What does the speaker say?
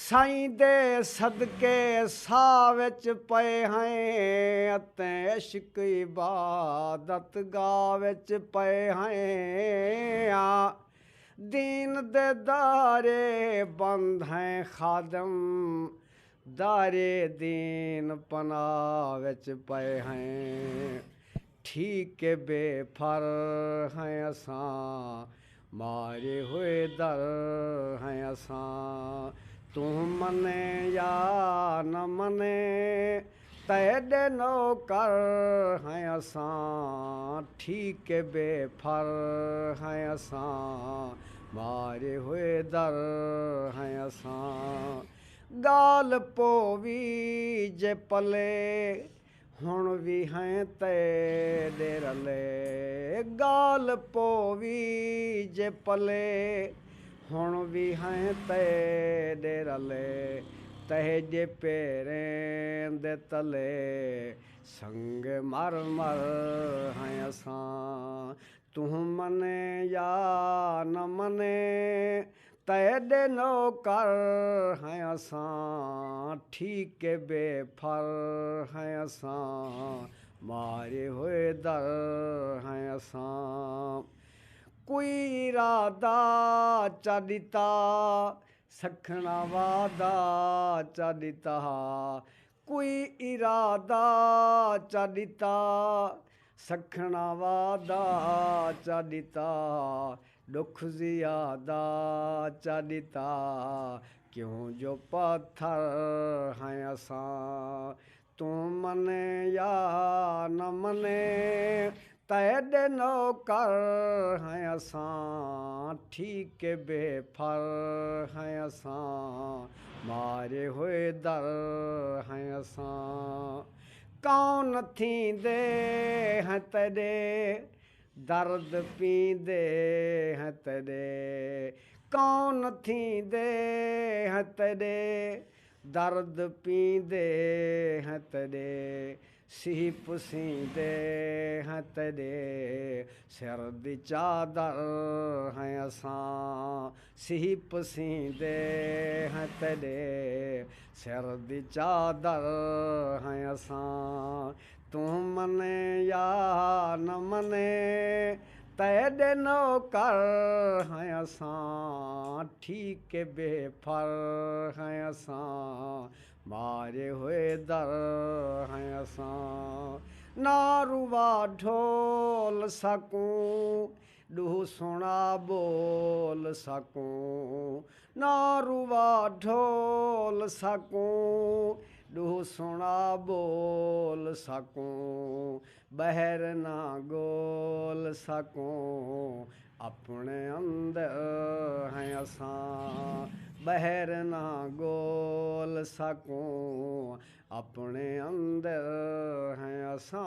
साईं दे सदके साह विच पए हैं अते इश्क इबादत गाह विच पए हैं दीन दे दारे बंद हैं खादम दारे दीन पनाह विच पए हैं ठीक बेफर हैं असां मारे हुए दर हैं असां तू मने या न मने तेरे नौकर हैं असां ठीक बेफर हैं असां मारे हुए दर हैं असां गाल पोवी जे पले हुण भी हैं तेरे रले गाल पोवी जे पले हुण भी हैं तेरे रले तहजे पेरें दे तले संग मर मर हैं असां तू मने या न मने तेरे नौकर हैं असां ठीक बेफर हैं असां मारे हुए दर हैं असां कोई इरादा चा दिता सखना वादा चा दिता कोई इरादा चा दिता सखना वादा चा दिता दुख ज़ियादा चा दिता क्यों जो पत्थर हैं असां तू मने या न मने तेरे नौकर हैं असां ठीक बेफर हैं असां मारे हुए दर हैं असां कौन थींदे हैं तेरे दर्द पींदे हैं तेरे कौन थींदे हैं तेरे दर्द पींदे हैं तेरे सीह पुसींदे हैं तेरे सिर दी चादर हैं असां सीह पुसींदे हैं तेरे सिर दी चादर हैं असां तू मने या न मने तेरे नौकर हैं असां ठीक बेफर हैं असां मारे हुए दर हैं असां ना रुवा ढोल सकूं डूह सुना बोल सकूं ना रुवा ढोल सकूं डूह सुना बोल सकूं बहर ना गोल सकूं अपने अंदर हैं असां बहर ना गोल सकूं अपने अंदर हैं असां।